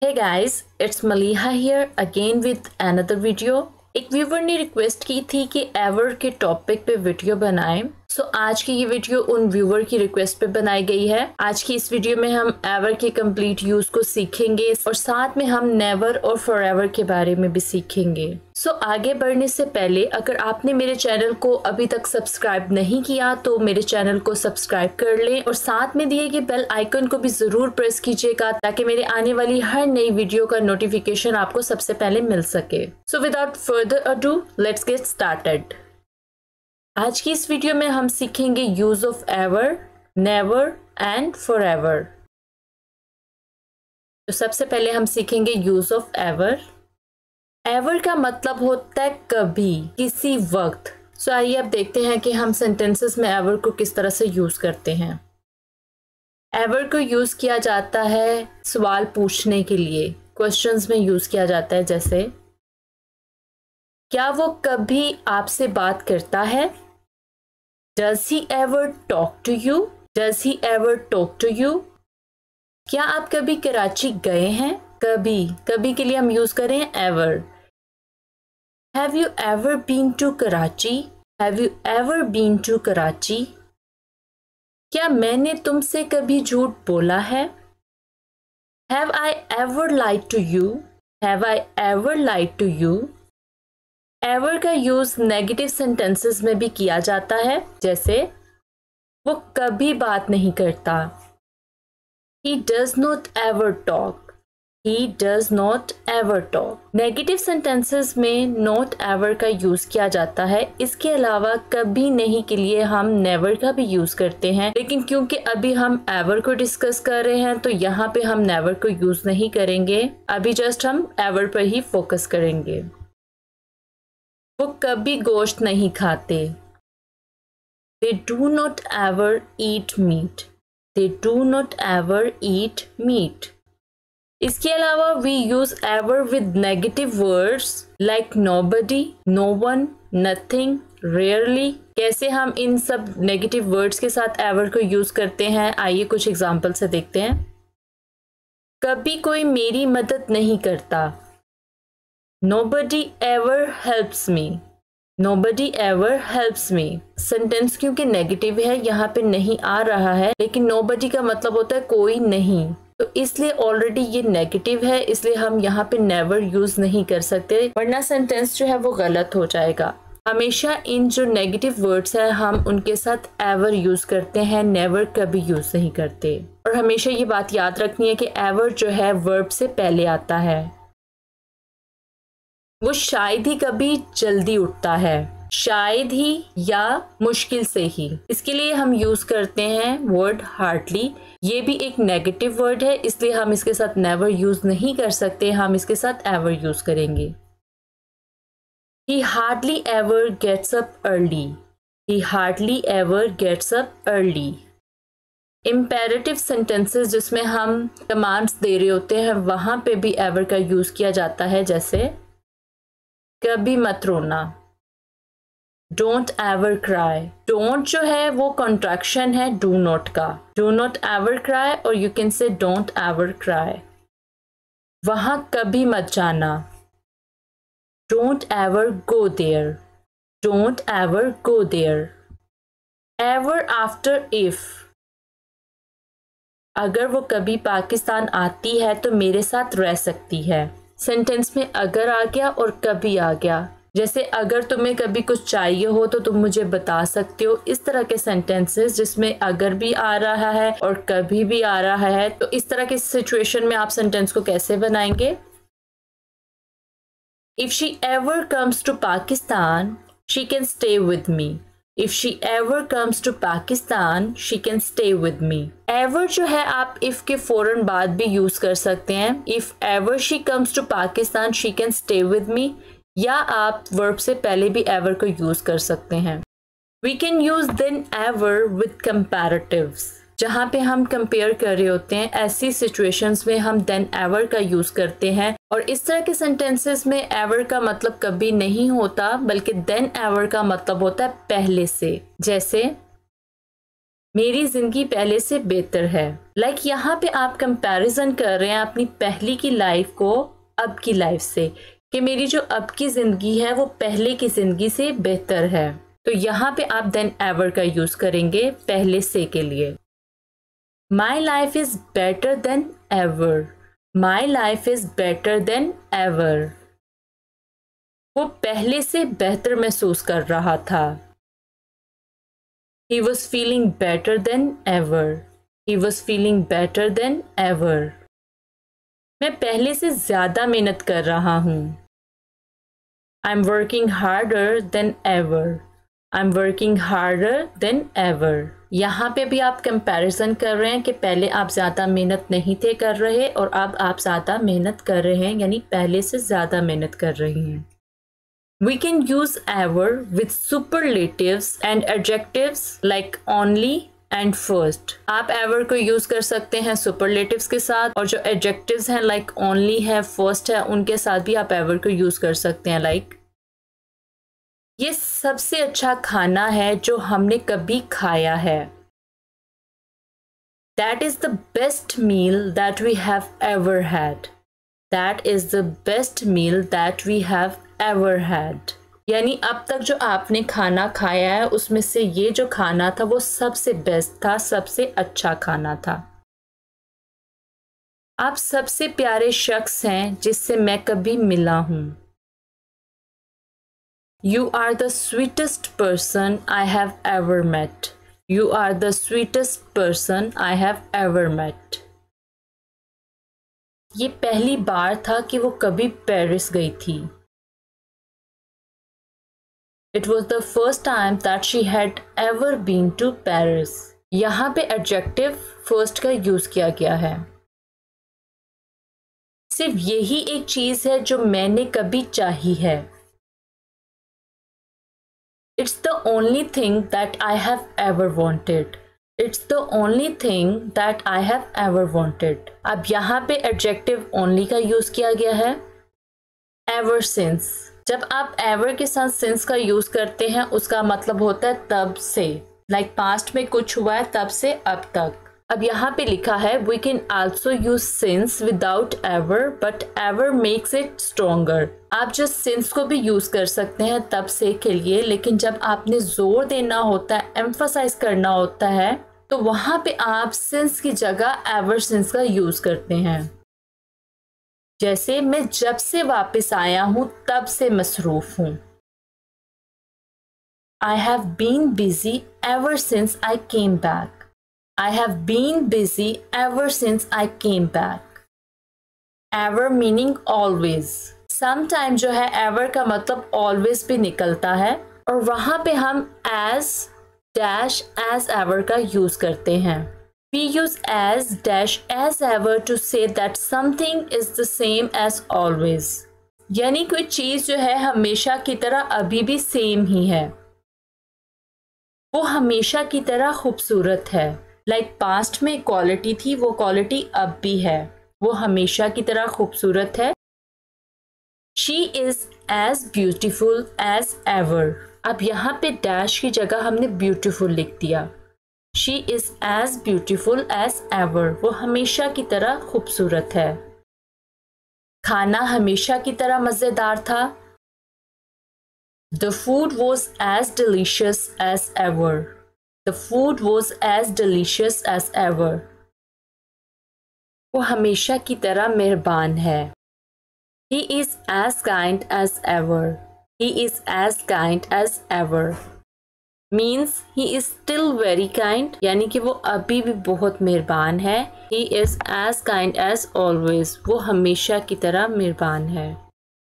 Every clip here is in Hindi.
Hey guys, it's Maliha here again with another video। एक व्यूवर ने रिक्वेस्ट की थी कि एवर के टॉपिक पे वीडियो बनाएं। आज की ये वीडियो उन व्यूवर की रिक्वेस्ट पे बनाई गई है। आज की इस वीडियो में हम एवर के कंप्लीट यूज को सीखेंगे और साथ में हम नेवर और फॉरएवर के बारे में भी सीखेंगे। आगे बढ़ने से पहले अगर आपने मेरे चैनल को अभी तक सब्सक्राइब नहीं किया तो मेरे चैनल को सब्सक्राइब कर लें और साथ में दिए गए बेल आइकन को भी जरूर प्रेस कीजिएगा ताकि मेरे आने वाली हर नई वीडियो का नोटिफिकेशन आपको सबसे पहले मिल सके। Without further ado let's get started. आज की इस वीडियो में हम सीखेंगे use of ever, never and forever. सबसे पहले हम सीखेंगे यूज ऑफ एवर। एवर का मतलब होता है कभी, किसी वक्त। आइए अब देखते हैं कि हम सेंटेंसेस में एवर को किस तरह से यूज करते हैं। एवर को यूज किया जाता है सवाल पूछने के लिए, क्वेश्चंस में यूज किया जाता है। जैसे क्या वो कभी आपसे बात करता है? Does he ever talk to you? Does he ever talk to you? क्या आप कभी कराची गए हैं? कभी के लिए हम यूज करें ever। Have you ever been to Karachi? Have you ever been to Karachi? क्या मैंने तुमसे कभी झूठ बोला है? Have I ever lied to you? Have I ever lied to you? Ever का यूज नेगेटिव सेंटेंसेस में भी किया जाता है। जैसे वो कभी बात नहीं करता, He does not ever talk। He does not ever talk। Negative sentences में नॉट एवर का यूज किया जाता है। इसके अलावा कभी नहीं के लिए हम नेवर का भी यूज करते हैं, लेकिन क्योंकि अभी हम एवर को डिस्कस कर रहे हैं तो यहाँ पे हम नेवर को यूज नहीं करेंगे। अभी जस्ट हम एवर पर ही फोकस करेंगे। वो कभी गोश्त नहीं खाते, They do not ever eat meat। They do not ever eat meat। इसके अलावा we use ever with negative words like nobody, no one, nothing, rarely। कैसे हम इन सब नेगेटिव वर्ड्स के साथ ever को यूज करते हैं, आइए कुछ एग्जाम्पल से देखते हैं। कभी कोई मेरी मदद नहीं करता, Nobody ever helps me। Nobody ever helps me। Sentence क्योंकि नेगेटिव है यहाँ पे नहीं आ रहा है, लेकिन nobody का मतलब होता है कोई नहीं, तो इसलिए ऑलरेडी ये नेगेटिव है, इसलिए हम यहाँ पे नेवर यूज नहीं कर सकते, वरना सेंटेंस जो है वो गलत हो जाएगा। हमेशा इन जो नेगेटिव वर्ड्स है हम उनके साथ एवर यूज करते हैं, नेवर कभी यूज नहीं करते। और हमेशा ये बात याद रखनी है कि एवर जो है वर्ब से पहले आता है। वो शायद ही कभी जल्दी उठता है, शायद ही या मुश्किल से ही। इसके लिए हम यूज करते हैं वर्ड हार्डली। ये भी एक नेगेटिव वर्ड है, इसलिए हम इसके साथ नेवर यूज नहीं कर सकते, हम इसके साथ एवर यूज करेंगे। He hardly ever gets up early। He hardly ever gets up early। Imperative sentences जिसमें हम कमांड्स दे रहे होते हैं वहां पे भी एवर का यूज किया जाता है। जैसे कभी मत रोना, डोंट एवर क्राई। डोंट जो है वो कॉन्ट्रैक्शन है डू नॉट का, डू नॉट एवर क्राई, और you can say don't ever cry. वहां कभी मत जाना, don't ever go there, don't ever go there. Ever after if, अगर वो कभी पाकिस्तान आती है तो मेरे साथ रह सकती है। सेंटेंस में अगर आ गया और कभी आ गया। जैसे अगर तुम्हें कभी कुछ चाहिए हो तो तुम मुझे बता सकते हो। इस तरह के सेंटेंसेस जिसमें अगर भी आ रहा है और कभी भी आ रहा है, तो इस तरह के सिचुएशन में आप सेंटेंस को कैसे बनाएंगे? If she ever comes to Pakistan she can stay with me. If she ever comes to Pakistan, she can stay with me। Ever जो है आप if के फौरन बाद भी यूज कर सकते हैं। If ever she comes to Pakistan, she can stay with me, या आप वर्ब से पहले भी ever को यूज कर सकते हैं। We can use then ever with comparatives। जहाँ पे हम कंपेयर कर रहे होते हैं ऐसी सिचुएशंस में हम then ever का यूज करते हैं। और इस तरह के सेंटेंसेस में ever का मतलब कभी नहीं होता, बल्कि then ever का मतलब होता है पहले से। जैसे मेरी जिंदगी पहले से बेहतर है। लाइक यहाँ पे आप कंपैरिजन कर रहे हैं अपनी पहले की लाइफ को अब की लाइफ से, कि मेरी जो अब की जिंदगी है वो पहले की जिंदगी से बेहतर है। तो यहाँ पे आप देन एवर का यूज करेंगे पहले से के लिए। My life is better than ever. My life is better than ever. वो पहले से बेहतर महसूस कर रहा था। He was feeling better than ever. He was feeling better than ever. मैं पहले से ज्यादा मेहनत कर रहा हूँ। I'm working harder than ever. I'm working harder than ever. यहाँ पे भी आप कंपैरिजन कर रहे हैं कि पहले आप ज़्यादा मेहनत नहीं थे कर रहे और अब आप ज़्यादा मेहनत कर रहे हैं, यानी पहले से ज़्यादा मेहनत कर रहे हैं। We can use ever with superlatives and adjectives like only and first. आप ever को यूज कर सकते हैं superlatives के साथ, और जो adjectives हैं like only है, first है, उनके साथ भी आप ever को यूज कर सकते हैं। like ये सबसे अच्छा खाना है जो हमने कभी खाया है। That is the best meal that we have ever had. That is the best meal that we have ever had. यानी अब तक जो आपने खाना खाया है उसमें से ये जो खाना था वो सबसे बेस्ट था, सबसे अच्छा खाना था। आप सबसे प्यारे शख्स हैं जिससे मैं कभी मिला हूँ। You are the sweetest person I have ever met. You are the sweetest person I have ever met. ये पहली बार था कि वो कभी पेरिस गई थी। It was the first time that she had ever been to Paris. यहाँ पे adjective first का यूज किया गया है। सिर्फ यही एक चीज है जो मैंने कभी चाही है। It's the only thing that I have ever wanted. It's the only thing that I have ever wanted. अब यहाँ पे adjective only का यूज किया गया है। Ever since. जब आप ever के साथ since का यूज करते हैं उसका मतलब होता है तब से। Like past में कुछ हुआ है तब से अब तक। अब यहाँ पे लिखा है we can also use since without ever but ever makes it stronger. आप just since को भी यूज कर सकते हैं तब से के लिए, लेकिन जब आपने जोर देना होता है, एम्फसाइज करना होता है, तो वहां पे आप since की जगह ever since का यूज करते हैं। जैसे मैं जब से वापस आया हूं तब से मसरूफ हूं। I have been busy ever since I came back. I have been busy ever since I came back. Ever meaning always. Sometime जो है ever का मतलब always भी निकलता है, और वहां पे हम as dash as ever का यूज करते हैं। We use as dash as ever to say that something is the same as always. यानी कोई चीज जो है हमेशा की तरह अभी भी सेम ही है, वो हमेशा की तरह खूबसूरत है। लाइक पास्ट में क्वालिटी थी, वो क्वालिटी अब भी है, वो हमेशा की तरह खूबसूरत है। She is as beautiful as ever. अब यहाँ पे डैश की जगह हमने ब्यूटीफुल लिख दिया। She is as beautiful as ever. वो हमेशा की तरह खूबसूरत है। खाना हमेशा की तरह मजेदार था। The food was as delicious as ever. The food was as delicious as ever. वो हमेशा की तरह मेहरबान है। He is as kind as ever. He is as kind as ever. Means he is still very kind, यानी कि वो अभी भी बहुत मेहरबान है। He is as kind as always. वो हमेशा की तरह मेहरबान है।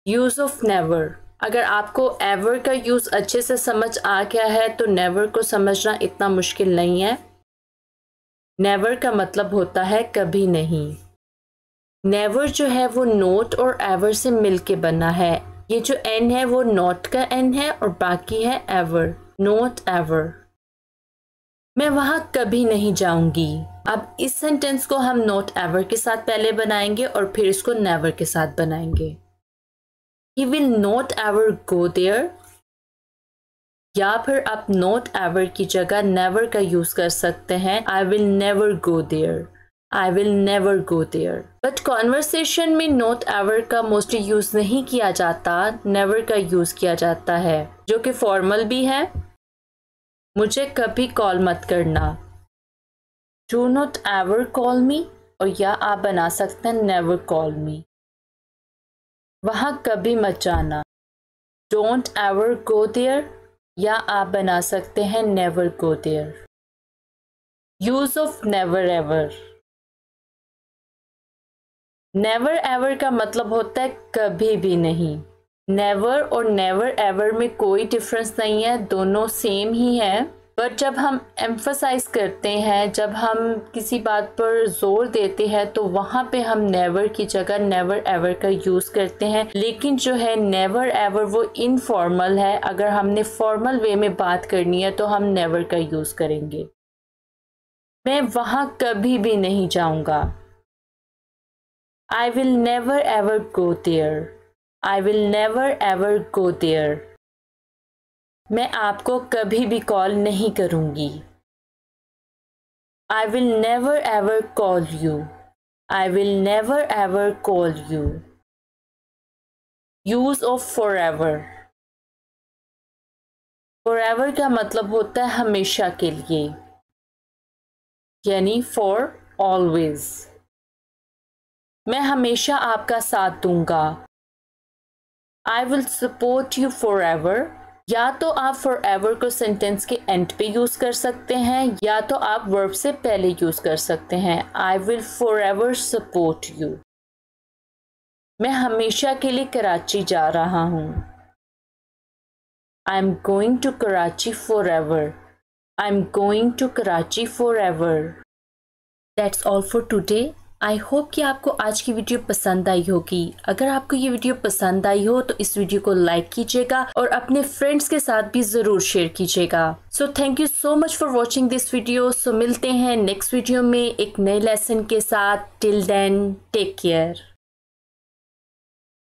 Use of never. अगर आपको ever का यूज अच्छे से समझ आ गया है तो never को समझना इतना मुश्किल नहीं है। Never का मतलब होता है कभी नहीं। Never जो है वो not और ever से मिलके बना है। ये जो n है वो not का n है और बाकी है ever, not ever। मैं वहां कभी नहीं जाऊंगी। अब इस सेंटेंस को हम not ever के साथ पहले बनाएंगे और फिर इसको never के साथ बनाएंगे। He will not ever go there. या फिर आप नॉट एवर की जगह नेवर का यूज कर सकते हैं। I will never go there, I will never go there. But conversation में नॉट एवर का मोस्टली यूज नहीं किया जाता, नेवर का यूज किया जाता है, जो कि फॉर्मल भी है। मुझे कभी कॉल मत करना, डू नॉट एवर कॉल मी, और या आप बना सकते हैं नेवर कॉल मी। वहां कभी मत जाना, डोंट एवर गो देयर, या आप बना सकते हैं never go there. Use of never ever. Never ever का मतलब होता है कभी भी नहीं। नेवर और नेवर एवर में कोई डिफरेंस नहीं है, दोनों सेम ही है। पर जब हम एम्फसाइज करते हैं, जब हम किसी बात पर जोर देते हैं, तो वहाँ पे हम नेवर की जगह नेवर एवर का यूज़ करते हैं। लेकिन जो है नेवर एवर वो इनफॉर्मल है। अगर हमने फॉर्मल वे में बात करनी है तो हम नेवर का यूज़ करेंगे। मैं वहाँ कभी भी नहीं जाऊँगा, I will never ever go there, I will never ever go there। मैं आपको कभी भी कॉल नहीं करूँगी, I will never ever call you, I will never ever call you। Use of forever। forever का मतलब होता है हमेशा के लिए, यानी for always। मैं हमेशा आपका साथ दूंगा, I will support you forever। या तो आप forever को सेंटेंस के एंड पे यूज कर सकते हैं, या तो आप वर्ब से पहले यूज कर सकते हैं। I will forever support you। मैं हमेशा के लिए कराची जा रहा हूँ, I'm going to Karachi forever, I'm going to Karachi forever। That's all for today। I hope कि आपको आज की वीडियो पसंद आई होगी। अगर आपको ये वीडियो पसंद आई हो तो इस वीडियो को लाइक कीजिएगा और अपने फ्रेंड्स के साथ भी ज़रूर शेयर कीजिएगा। So thank you so much for watching this video. So मिलते हैं नेक्स्ट वीडियो में एक नए लेसन के साथ। Till then take care.